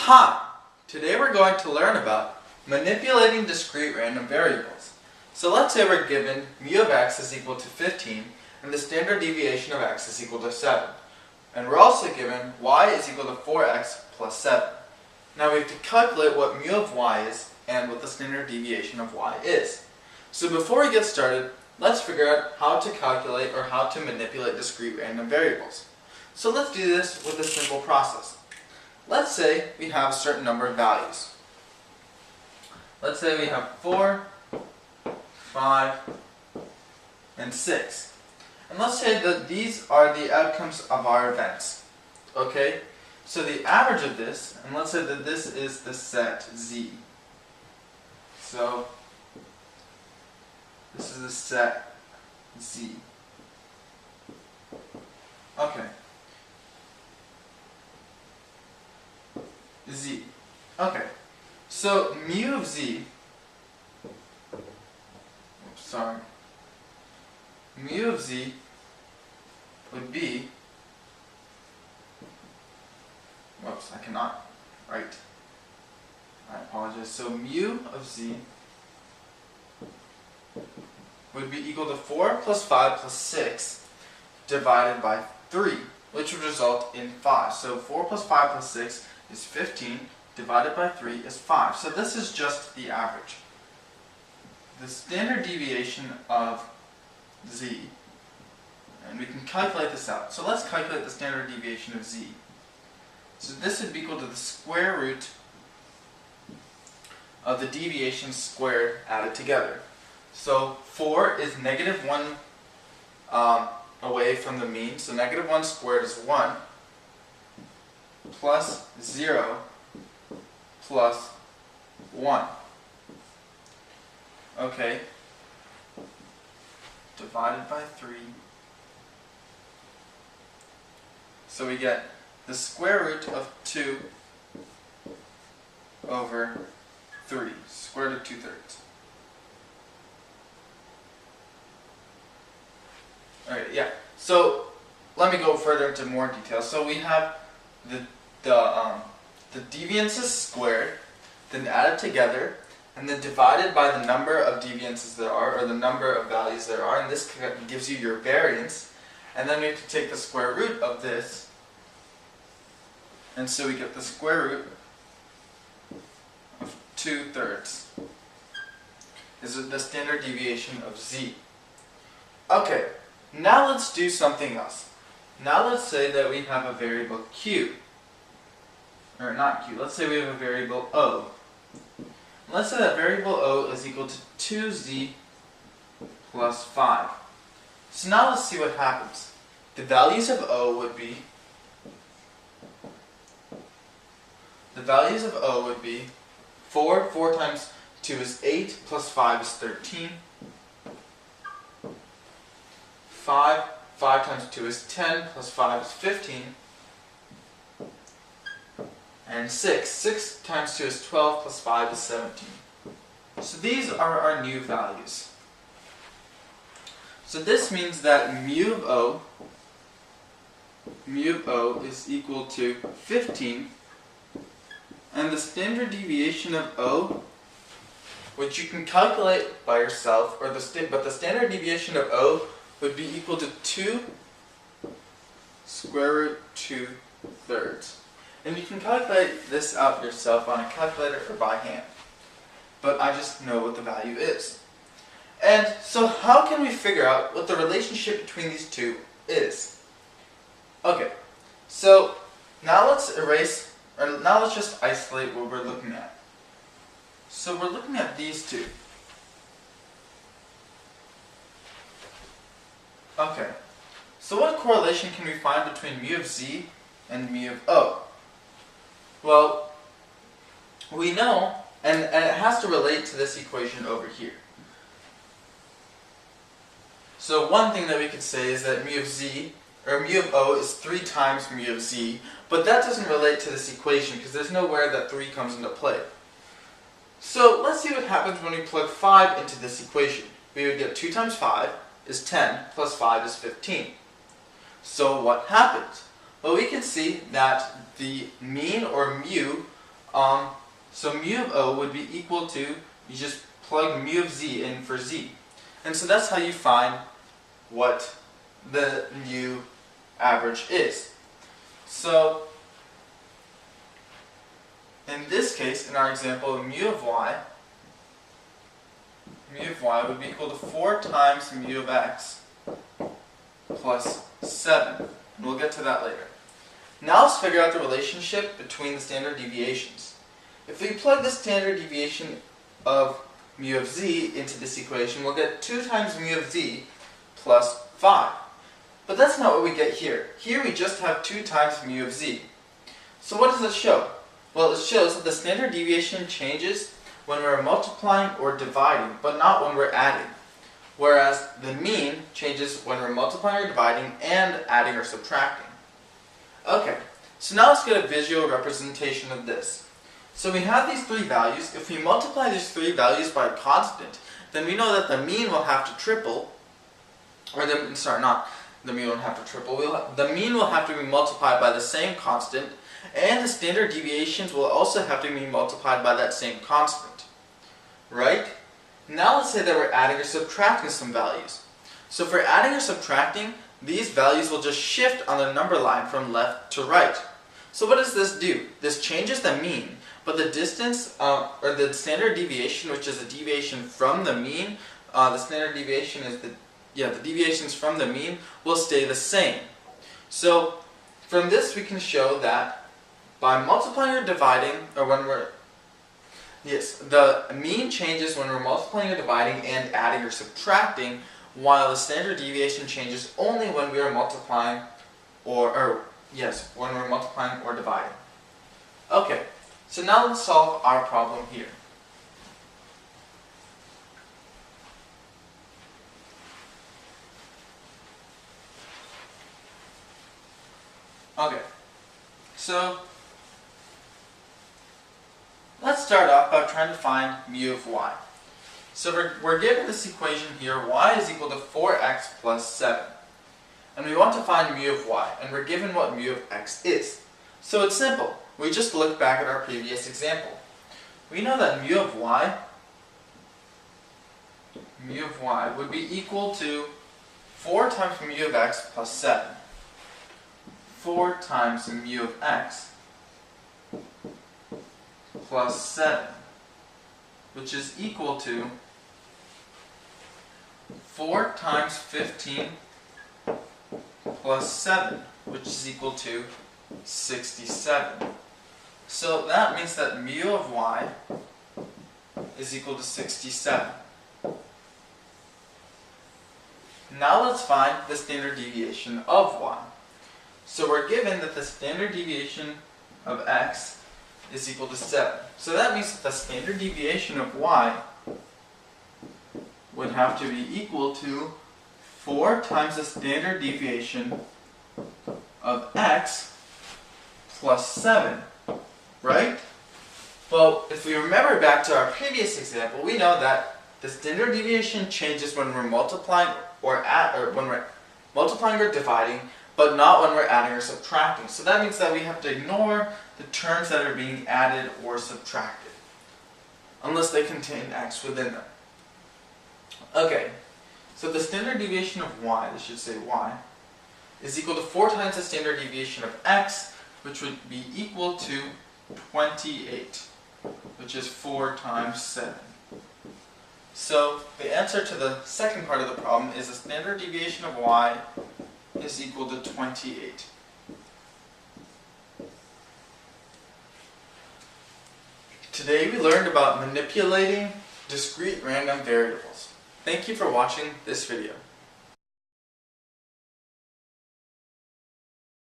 Hi! Today we're going to learn about manipulating discrete random variables. So let's say we're given mu of x is equal to 15 and the standard deviation of x is equal to 7. And we're also given y is equal to 4x plus 7. Now we have to calculate what mu of y is and what the standard deviation of y is. So before we get started, let's figure out how to calculate or how to manipulate discrete random variables. So let's do this with a simple process. Let's say we have a certain number of values. Let's say we have 4, 5, and 6. And let's say that these are the outcomes of our events. Okay? So the average of this, and let's say that this is the set Z. So this is the set Z. Okay. Z. Okay. So mu of Z, mu of Z would be, whoops, I cannot write. I apologize. So mu of Z would be equal to 4 plus 5 plus 6 divided by 3, which would result in 5. So 4 plus 5 plus 6 is 15, divided by 3 is 5. So this is just the average. The standard deviation of Z, and we can calculate this out. So let's calculate the standard deviation of Z. So this would be equal to the square root of the deviation squared added together. So 4 is negative 1 away from the mean, so negative 1 squared is 1, plus 0 plus 1. Okay. Divided by 3. So we get the square root of 2 over 3. Square root of 2/3. Alright, yeah. So let me go further into more detail. So we have the deviances squared, then added together, and then divided by the number of deviances there are, or the number of values there are, and this gives you your variance. And then we have to take the square root of this, and so we get the square root of 2/3 is the standard deviation of Z. Okay, now let's do something else. Now let's say that we have a variable Q. Or not Q, let's say we have a variable O. Let's say that variable O is equal to 2Z plus 5. So now let's see what happens. The values of O would be, 4 times 2 is 8, plus 5 is 13. 5 times 2 is 10, plus 5 is 15. And 6 times 2 is 12, plus 5 is 17. So these are our new values. So this means that mu of O is equal to 15, and the standard deviation of O, which you can calculate by yourself, but the standard deviation of O would be equal to 2 square root 2/3. And you can calculate this out yourself on a calculator or by hand. But I just know what the value is. And so how can we figure out what the relationship between these two is? Okay, so now let's just isolate what we're looking at. So we're looking at these two. Okay, so what correlation can we find between mu of Z and mu of O? Well, we know, and it has to relate to this equation over here. So one thing that we could say is that mu of Z, or mu of O is 3 times mu of Z, but that doesn't relate to this equation because there's nowhere that 3 comes into play. So let's see what happens when we plug 5 into this equation. We would get 2 times 5 is 10, plus 5 is 15. So what happens? Well, we can see that the mean or mu So mu of O would be equal to, you just plug mu of Z in for Z. And so that's how you find what the mu average is. So in this case, in our example, mu of y would be equal to 4 times mu of x plus 7. And we'll get to that later. Now let's figure out the relationship between the standard deviations. If we plug the standard deviation of mu of z into this equation, we'll get 2 times mu of z plus 5. But that's not what we get here. Here we just have 2 times mu of z. So what does it show? Well, it shows that the standard deviation changes when we're multiplying or dividing, but not when we're adding. Whereas the mean changes when we're multiplying or dividing and adding or subtracting. Okay, so now let's get a visual representation of this. So we have these three values. If we multiply these three values by a constant, then we know that the mean will have to triple, or the mean won't have to triple. The mean will have to be multiplied by the same constant, and the standard deviations will also have to be multiplied by that same constant. Right? Now let's say that we're adding or subtracting some values. So if we're adding or subtracting, these values will just shift on the number line from left to right. So what does this do? This changes the mean, but the distance, or the standard deviation, which is a deviation from the mean, the standard deviation is the deviations from the mean will stay the same. So from this we can show that by multiplying or dividing, or when we're, the mean changes when we're multiplying or dividing and adding or subtracting, while the standard deviation changes only when we are multiplying when we're multiplying or dividing. Okay, so now let's solve our problem here. Okay, so let's start off by trying to find mu of y. So we're given this equation here, y is equal to 4x plus 7. And we want to find mu of y, and we're given what mu of x is. So it's simple. We just look back at our previous example. We know that mu of y would be equal to 4 times mu of x plus 7. 4 times mu of x plus 7, which is equal to 4 times 15 plus 7, which is equal to 67. So that means that mu of y is equal to 67. Now let's find the standard deviation of y. So we're given that the standard deviation of x is equal to 7. So that means that the standard deviation of y would have to be equal to 4 times the standard deviation of x plus 7, right? Well, if we remember back to our previous example, we know that the standard deviation changes when we're multiplying or dividing, but not when we're adding or subtracting. So that means that we have to ignore the terms that are being added or subtracted, unless they contain x within them. Okay, so the standard deviation of y, this should say y, is equal to 4 times the standard deviation of x, which would be equal to 28, which is 4 times 7. So the answer to the second part of the problem is the standard deviation of y is equal to 28. Today we learned about manipulating discrete random variables. Thank you for watching this video.